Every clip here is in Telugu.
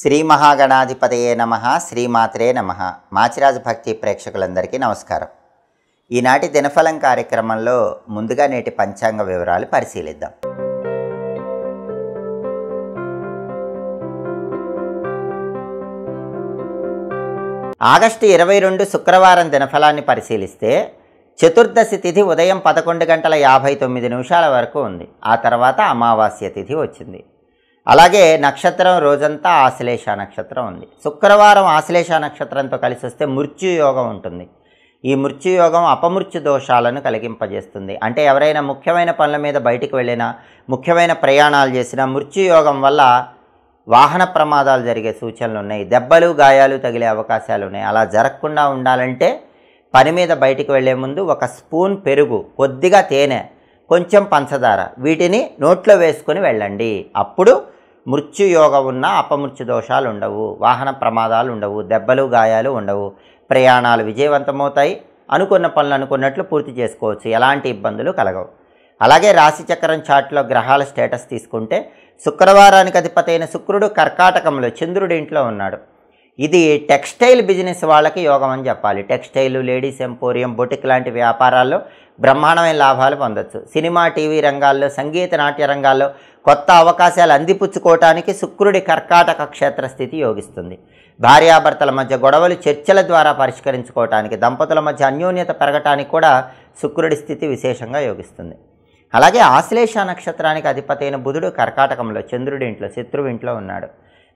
శ్రీ మహాగణాధిపతయే నమః, శ్రీమాత్రే నమః. మాచిరాజు భక్తి ప్రేక్షకులందరికీ నమస్కారం. ఈనాటి దినఫలం కార్యక్రమంలో ముందుగా నేటి పంచాంగ వివరాలు పరిశీలిద్దాం. ఆగస్టు 22 శుక్రవారం దినఫలాన్ని పరిశీలిస్తే చతుర్దశి తిథి ఉదయం 11:59 వరకు ఉంది. ఆ తర్వాత అమావాస్య తిథి వచ్చింది. అలాగే నక్షత్రం రోజంతా ఆశ్లేష నక్షత్రం ఉంది. శుక్రవారం ఆశ్లేష నక్షత్రంతో కలిసి వస్తే మృత్యుయోగం ఉంటుంది. ఈ మృత్యుయోగం అపమృత్యు దోషాలను కలిగింపజేస్తుంది. అంటే ఎవరైనా ముఖ్యమైన పనుల మీద బయటికి వెళ్ళినా, ముఖ్యమైన ప్రయాణాలు చేసినా మృత్యుయోగం వల్ల వాహన ప్రమాదాలు జరిగే సూచనలు ఉన్నాయి. దెబ్బలు గాయాలు తగిలే అవకాశాలు ఉన్నాయి. అలా జరగకుండా ఉండాలంటే పని మీద బయటికి వెళ్ళే ముందు ఒక స్పూన్ పెరుగు, కొద్దిగా తేనె, కొంచెం పంచదార వీటిని నోట్లో వేసుకొని వెళ్ళండి. అప్పుడు మృత్యుయోగం ఉన్న అపమృత్యు దోషాలు ఉండవు, వాహన ప్రమాదాలు ఉండవు, దెబ్బలు గాయాలు ఉండవు, ప్రయాణాలు విజయవంతమవుతాయి, అనుకున్న పనులు అనుకున్నట్లు పూర్తి చేసుకోవచ్చు, ఎలాంటి ఇబ్బందులు కలగవు. అలాగే రాశిచక్రం చార్ట్లో గ్రహాల స్టేటస్ తీసుకుంటే శుక్రవారానికి అధిపతి అయిన శుక్రుడు కర్కాటకంలో చంద్రుడి ఇంట్లో ఉన్నాడు. ఇది టెక్స్టైల్ బిజినెస్ వాళ్ళకి యోగం అని చెప్పాలి. టెక్స్టైల్, లేడీస్ ఎంపోరియం, బొటిక్ లాంటి వ్యాపారాల్లో బ్రహ్మాండమైన లాభాలు పొందొచ్చు. సినిమా, టీవీ రంగాల్లో, సంగీత నాట్య రంగాల్లో కొత్త అవకాశాలు అందిపుచ్చుకోవటానికి శుక్రుడి కర్కాటక క్షేత్రస్థితి యోగిస్తుంది. భార్యాభర్తల మధ్య గొడవలు చర్చల ద్వారా పరిష్కరించుకోవటానికి, దంపతుల మధ్య అన్యోన్యత పెరగటానికి కూడా శుక్రుడి స్థితి విశేషంగా యోగిస్తుంది. అలాగే ఆశ్లేష నక్షత్రానికి అధిపతి అయిన బుధుడు కర్కాటకంలో చంద్రుడి ఇంట్లో, శత్రువు ఇంట్లో ఉన్నాడు.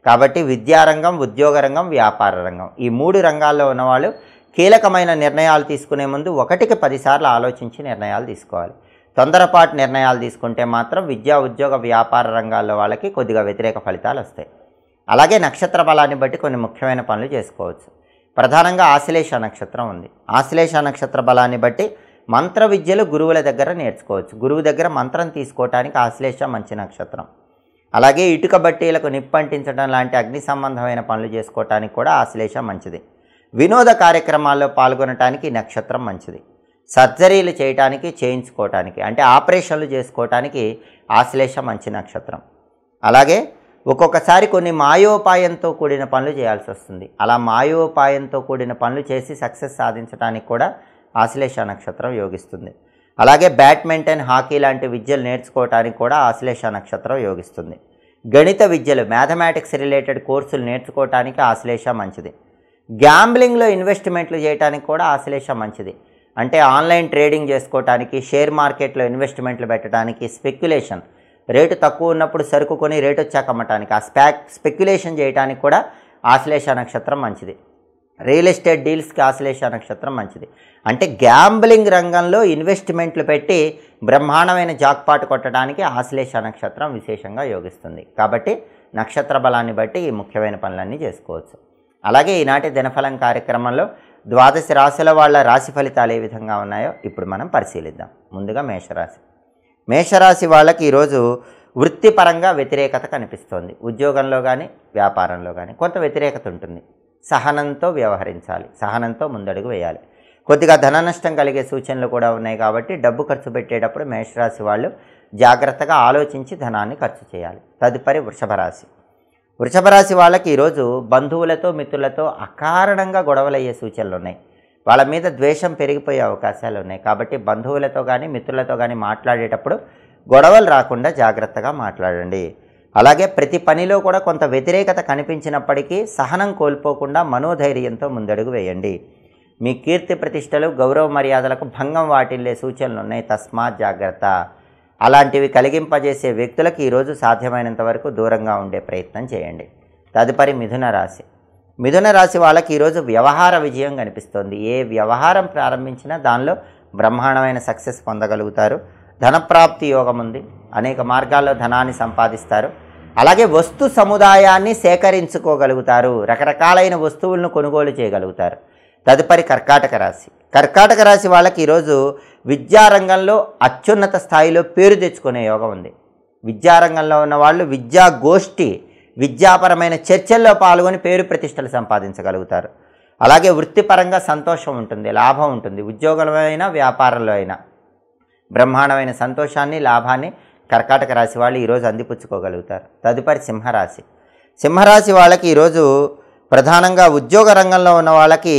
కాబట్టి విద్యారంగం, ఉద్యోగ రంగం, వ్యాపార రంగం ఈ 3 రంగాల్లో ఉన్నవాళ్ళు కీలకమైన నిర్ణయాలు తీసుకునే ముందు 1కి 10 సార్లు ఆలోచించి నిర్ణయాలు తీసుకోవాలి. తొందరపాటు నిర్ణయాలు తీసుకుంటే మాత్రం విద్యా, ఉద్యోగ, వ్యాపార రంగాల్లో వాళ్ళకి కొద్దిగా వ్యతిరేక ఫలితాలు వస్తాయి. అలాగే నక్షత్ర బలాన్ని బట్టి కొన్ని ముఖ్యమైన పనులు చేసుకోవచ్చు. ప్రధానంగా ఆశ్లేష నక్షత్రం ఉంది. ఆశ్లేష నక్షత్ర బలాన్ని బట్టి మంత్ర విద్యలు గురువుల దగ్గర నేర్చుకోవచ్చు. గురువు దగ్గర మంత్రం తీసుకోవటానికి ఆశ్లేష మంచి నక్షత్రం. అలాగే ఇటుక బట్టీలకు నిప్పంటించడం లాంటి అగ్ని సంబంధమైన పనులు చేసుకోవటానికి కూడా ఆశ్లేష మంచిది. వినోద కార్యక్రమాల్లో పాల్గొనటానికి ఈ నక్షత్రం మంచిది. సర్జరీలు చేయటానికి, చేయించుకోవటానికి అంటే ఆపరేషన్లు చేసుకోవటానికి ఆశ్లేష మంచి నక్షత్రం. అలాగే ఒక్కొక్కసారి కొన్ని మాయోపాయంతో కూడిన పనులు చేయాల్సి వస్తుంది. అలా మాయోపాయంతో కూడిన పనులు చేసి సక్సెస్ సాధించడానికి కూడా ఆశ్లేష నక్షత్రం యోగిస్తుంది. అలాగే బ్యాడ్మింటన్, హాకీ లాంటి విద్యలు నేర్చుకోవటానికి కూడా ఆశ్లేష నక్షత్రం యోగిస్తుంది. గణిత విద్యలు, మ్యాథమెటిక్స్ రిలేటెడ్ కోర్సులు నేర్చుకోవటానికి ఆశ్లేష మంచిది. గ్యాంబ్లింగ్లో ఇన్వెస్ట్మెంట్లు చేయడానికి కూడా ఆశ్లేష మంచిది. అంటే ఆన్లైన్ ట్రేడింగ్ చేసుకోవటానికి, షేర్ మార్కెట్లో ఇన్వెస్ట్మెంట్లు పెట్టడానికి, స్పెక్యులేషన్ రేటు తక్కువ ఉన్నప్పుడు సరుకు కొని రేటు వచ్చాక అమ్మటానికి, ఆ స్పెక్యులేషన్ చేయడానికి కూడా ఆశ్లేష నక్షత్రం మంచిది. రియల్ ఎస్టేట్ డీల్స్కి ఆశ్లేష నక్షత్రం మంచిది. అంటే గ్యాంబ్లింగ్ రంగంలో ఇన్వెస్ట్మెంట్లు పెట్టి బ్రహ్మాండమైన జాక్పాట్ కొట్టడానికి ఆశ్లేష నక్షత్రం విశేషంగా యోగిస్తుంది. కాబట్టి నక్షత్ర బలాన్ని బట్టి ఈ ముఖ్యమైన పనులన్నీ చేసుకోవచ్చు. అలాగే ఈనాటి దినఫలం కార్యక్రమంలో 12 రాశుల వాళ్ళ రాశి ఫలితాలు ఏ విధంగా ఉన్నాయో ఇప్పుడు మనం పరిశీలిద్దాం. ముందుగా మేషరాశి. మేషరాశి వాళ్ళకి ఈరోజు వృత్తిపరంగా వ్యతిరేకత కనిపిస్తోంది. ఉద్యోగంలో కానీ వ్యాపారంలో కానీ కొంత వ్యతిరేకత ఉంటుంది. సహనంతో వ్యవహరించాలి, సహనంతో ముందడుగు వేయాలి. కొద్దిగా ధన నష్టం కలిగే సూచనలు కూడా ఉన్నాయి. కాబట్టి డబ్బు ఖర్చు పెట్టేటప్పుడు మేషరాశి వాళ్ళు జాగ్రత్తగా ఆలోచించి ధనాన్ని ఖర్చు చేయాలి. తదుపరి వృషభ రాశి. వృషభ రాశి వాళ్ళకి ఈరోజు బంధువులతో, మిత్రులతో అకారణంగా గొడవలు అయ్యే సూచనలు ఉన్నాయి. వాళ్ళ మీద ద్వేషం పెరిగిపోయే అవకాశాలు ఉన్నాయి. కాబట్టి బంధువులతో కానీ మిత్రులతో కానీ మాట్లాడేటప్పుడు గొడవలు రాకుండా జాగ్రత్తగా మాట్లాడండి. అలాగే ప్రతి పనిలో కూడా కొంత వ్యతిరేకత కనిపించినప్పటికీ సహనం కోల్పోకుండా మనోధైర్యంతో ముందడుగు వేయండి. మీ కీర్తి ప్రతిష్టలు, గౌరవ మర్యాదలకు భంగం వాటిల్లే సూచనలు ఉన్నాయి. తస్మాత్ జాగ్రత్త. అలాంటివి కలిగింపజేసే వ్యక్తులకు ఈరోజు సాధ్యమైనంత వరకు దూరంగా ఉండే ప్రయత్నం చేయండి. తదుపరి మిథున రాశి. మిథున రాశి వాళ్ళకి ఈరోజు వ్యవహార విజయం కనిపిస్తోంది. ఏ వ్యవహారం ప్రారంభించినా దానిలో బ్రహ్మాండమైన సక్సెస్ పొందగలుగుతారు. ధనప్రాప్తి యోగం ఉంది. అనేక మార్గాల్లో ధనాన్ని సంపాదిస్తారు. అలాగే వస్తు సముదాయాన్ని సేకరించుకోగలుగుతారు. రకరకాలైన వస్తువులను కొనుగోలు చేయగలుగుతారు. తదుపరి కర్కాటక రాశి. కర్కాటక రాశి వాళ్ళకి ఈరోజు విద్యారంగంలో అత్యున్నత స్థాయిలో పేరు తెచ్చుకునే యోగం ఉంది. విద్యారంగంలో ఉన్న వాళ్ళు విద్యా గోష్ఠి, విద్యాపరమైన చర్చల్లో పాల్గొని పేరు ప్రతిష్టలు సంపాదించగలుగుతారు. అలాగే వృత్తిపరంగా సంతోషం ఉంటుంది, లాభం ఉంటుంది. ఉద్యోగంలో అయినా వ్యాపారంలో అయినా బ్రహ్మాండమైన సంతోషాన్ని, లాభాన్ని కర్కాటక రాశి వాళ్ళు ఈరోజు అందిపుచ్చుకోగలుగుతారు. తదుపరి సింహరాశి. సింహరాశి వాళ్ళకి ఈరోజు ప్రధానంగా ఉద్యోగ రంగంలో ఉన్న వాళ్ళకి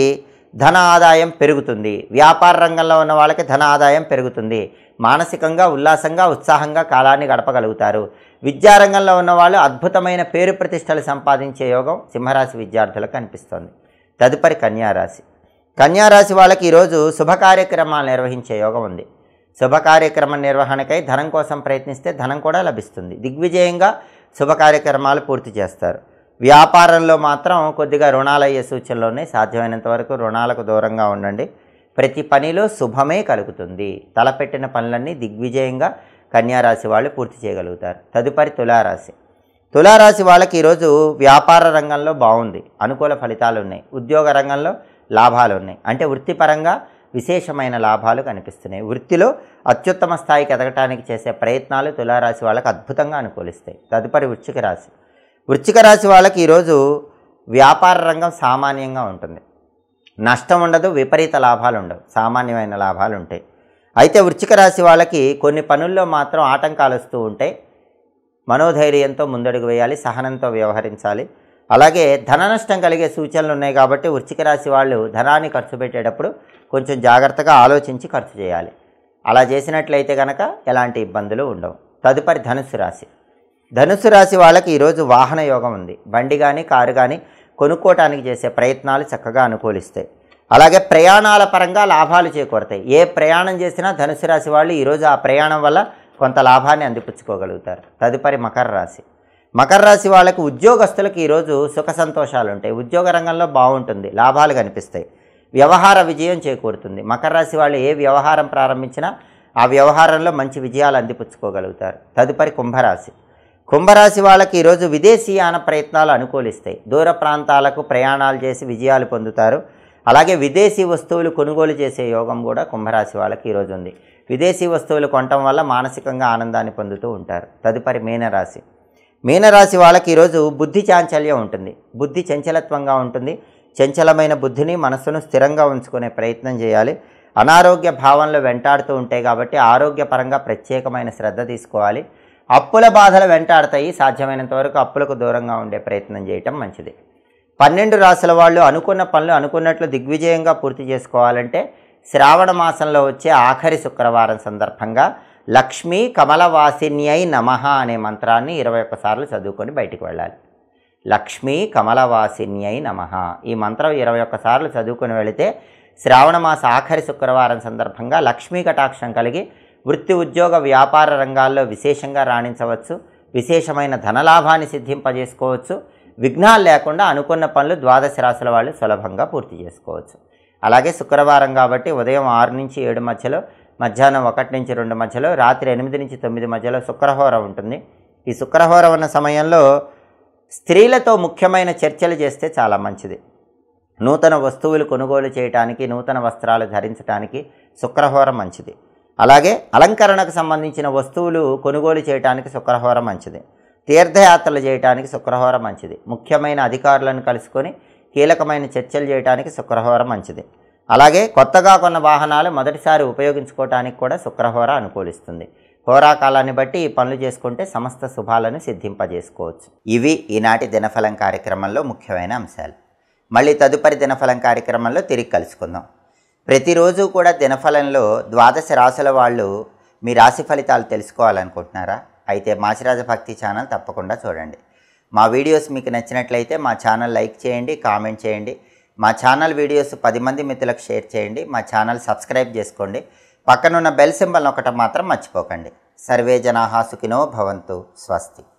ధన ఆదాయం పెరుగుతుంది. వ్యాపార రంగంలో ఉన్న వాళ్ళకి ధన ఆదాయం పెరుగుతుంది. మానసికంగా ఉల్లాసంగా ఉత్సాహంగా కాలాన్ని గడపగలుగుతారు. విద్యారంగంలో ఉన్న వాళ్ళు అద్భుతమైన పేరు ప్రతిష్టలు సంపాదించే యోగం సింహరాశి విద్యార్థులకు కనిపిస్తుంది. తదుపరి కన్యారాశి. కన్యారాశి వాళ్ళకి ఈరోజు శుభ కార్యక్రమాలు నిర్వహించే యోగం ఉంది. శుభ కార్యక్రమ నిర్వహణకై ధనం కోసం ప్రయత్నిస్తే ధనం కూడా లభిస్తుంది. దిగ్విజయంగా శుభ కార్యక్రమాలు పూర్తి చేస్తారు. వ్యాపారంలో మాత్రం కొద్దిగా రుణాలు అయ్యే సూచనలు ఉన్నాయి. సాధ్యమైనంత వరకు రుణాలకు దూరంగా ఉండండి. ప్రతి పనిలో శుభమే కలుగుతుంది. తలపెట్టిన పనులన్నీ దిగ్విజయంగా కన్యారాశి వాళ్ళు పూర్తి చేయగలుగుతారు. తదుపరి తులారాశి. తులారాశి వాళ్ళకి ఈరోజు వ్యాపార రంగంలో బాగుంది, అనుకూల ఫలితాలు ఉన్నాయి. ఉద్యోగ రంగంలో లాభాలు ఉన్నాయి. అంటే వృత్తిపరంగా విశేషమైన లాభాలు కనిపిస్తున్నాయి. వృత్తిలో అత్యుత్తమ స్థాయికి ఎదగటానికి చేసే ప్రయత్నాలు తులారాశి వాళ్ళకి అద్భుతంగా అనుకూలిస్తాయి. తదుపరి వృశ్చిక రాశి. వృశ్చిక రాశి వాళ్ళకి ఈరోజు వ్యాపార రంగం సామాన్యంగా ఉంటుంది. నష్టం ఉండదు, విపరీత లాభాలు ఉండవు, సామాన్యమైన లాభాలు ఉంటాయి. అయితే వృశ్చిక రాశి వాళ్ళకి కొన్ని పనుల్లో మాత్రం ఆటంకాలు వస్తూ ఉంటాయి. మనోధైర్యంతో ముందడుగు వేయాలి, సహనంతో వ్యవహరించాలి. అలాగే ధన నష్టం కలిగే సూచనలు ఉన్నాయి కాబట్టి వృశ్చిక రాశి వాళ్ళు ధనాన్ని ఖర్చు పెట్టేటప్పుడు కొంచెం జాగ్రత్తగా ఆలోచించి ఖర్చు చేయాలి. అలా చేసినట్లయితే కనుక ఎలాంటి ఇబ్బందులు ఉండవు. తదుపరి ధనుస్సు రాశి. ధనుస్సు రాశి వాళ్ళకి ఈరోజు వాహన యోగం ఉంది. బండి కానీ కారు కానీ కొనుక్కోవటానికి చేసే ప్రయత్నాలు చక్కగా అనుకూలిస్తాయి. అలాగే ప్రయాణాల పరంగా లాభాలు చేకూరతాయి. ఏ ప్రయాణం చేసినా ధనుసు రాశి వాళ్ళు ఈరోజు ఆ ప్రయాణం వల్ల కొంత లాభాన్ని అందిపుచ్చుకోగలుగుతారు. తదుపరి మకర రాశి. మకర రాశి వాళ్ళకి ఉద్యోగస్తులకు ఈరోజు సుఖ సంతోషాలు ఉంటాయి. ఉద్యోగ రంగంలో బాగుంటుంది, లాభాలు కనిపిస్తాయి. వ్యవహార విజయం చేకూరుతుంది. మకర రాశి వాళ్ళు ఏ వ్యవహారం ప్రారంభించినా ఆ వ్యవహారంలో మంచి విజయాలు అందిపుచ్చుకోగలుగుతారు. తదుపరి కుంభరాశి. కుంభరాశి వాళ్ళకి ఈరోజు విదేశీయాన ప్రయత్నాలు అనుకూలిస్తాయి. దూర ప్రాంతాలకు ప్రయాణాలు చేసి విజయాలు పొందుతారు. అలాగే విదేశీ వస్తువులు కొనుగోలు చేసే యోగం కూడా కుంభరాశి వాళ్ళకి ఈరోజు ఉంది. విదేశీ వస్తువులు కొనటం వల్ల మానసికంగా ఆనందాన్ని పొందుతూ ఉంటారు. తదుపరి మీనరాశి. మీనరాశి వాళ్ళకి ఈరోజు బుద్ధి చాంచల్యం ఉంటుంది. బుద్ధి చంచలత్వంగా ఉంటుంది. చంచలమైన బుద్ధిని మనస్సును స్థిరంగా ఉంచుకునే ప్రయత్నం చేయాలి. అనారోగ్య భావనలు వెంటాడుతూ ఉంటాయి కాబట్టి ఆరోగ్యపరంగా ప్రత్యేకమైన శ్రద్ధ తీసుకోవాలి. అప్పుల బాధలు వెంటాడతాయి. సాధ్యమైనంత వరకు అప్పులకు దూరంగా ఉండే ప్రయత్నం చేయటం మంచిది. 12 రాశుల వాళ్ళు అనుకున్న పనులు అనుకున్నట్లు దిగ్విజయంగా పూర్తి చేసుకోవాలంటే శ్రావణ మాసంలో వచ్చే ఆఖరి శుక్రవారం సందర్భంగా లక్ష్మీ కమలవాసిన్యై నమః అనే మంత్రాన్ని 21 సార్లు చదువుకొని బయటికి వెళ్ళాలి. లక్ష్మీ కమలవాసిన్యై నమః ఈ మంత్రం 21 సార్లు చదువుకొని వెళితే శ్రావణ మాస ఆఖరి శుక్రవారం సందర్భంగా లక్ష్మీ కటాక్షం కలిగి వృత్తి ఉద్యోగ వ్యాపార రంగాల్లో విశేషంగా రాణించవచ్చు. విశేషమైన ధనలాభాన్ని సిద్ధింపజేసుకోవచ్చు. విఘ్నాలు లేకుండా అనుకున్న పనులు ద్వాదశ రాశుల వాళ్ళు సులభంగా పూర్తి చేసుకోవచ్చు. అలాగే శుక్రవారం కాబట్టి ఉదయం 6 నుంచి 7 మధ్యలో, మధ్యాహ్నం 1 నుంచి 2 మధ్యలో, రాత్రి 8 నుంచి 9 మధ్యలో శుక్రహోర ఉంటుంది. ఈ శుక్రహోర ఉన్న సమయంలో స్త్రీలతో ముఖ్యమైన చర్చలు చేస్తే చాలా మంచిది. నూతన వస్తువులు కొనుగోలు చేయడానికి, నూతన వస్త్రాలు ధరించడానికి శుక్రహోర మంచిది. అలాగే అలంకరణకు సంబంధించిన వస్తువులు కొనుగోలు చేయడానికి శుక్రహోర మంచిది. తీర్థయాత్రలు చేయడానికి శుక్రహోర మంచిది. ముఖ్యమైన అధికారులను కలుసుకొని కీలకమైన చర్చలు చేయడానికి శుక్రహోర మంచిది. అలాగే కొత్తగా కొన్న వాహనాలు మొదటిసారి ఉపయోగించుకోవడానికి కూడా శుక్రహోర అనుకూలిస్తుంది. హోరాకాలాన్ని బట్టి ఈ పనులు చేసుకుంటే సమస్త శుభాలను సిద్ధింపజేసుకోవచ్చు. ఇవి ఈనాటి దినఫలం కార్యక్రమంలో ముఖ్యమైన అంశాలు. మళ్ళీ తదుపరి దినఫలం కార్యక్రమంలో తిరిగి కలుసుకుందాం. ప్రతిరోజు కూడా దినఫలంలో ద్వాదశ రాశుల వాళ్ళు మీ రాశి ఫలితాలు తెలుసుకోవాలనుకుంటున్నారా? అయితే మాచిరాజ భక్తి ఛానల్ తప్పకుండా చూడండి. మా వీడియోస్ మీకు నచ్చినట్లయితే మా ఛానల్ లైక్ చేయండి, కామెంట్ చేయండి. మా ఛానల్ వీడియోస్ 10 మంది మిత్రులకు షేర్ చేయండి. మా ఛానల్ సబ్స్క్రైబ్ చేసుకోండి. పక్కనున్న బెల్ సింబల్ నొక్కటం మాత్రం మర్చిపోకండి. సర్వే జనాః సుఖినో భవంతు. స్వస్తి.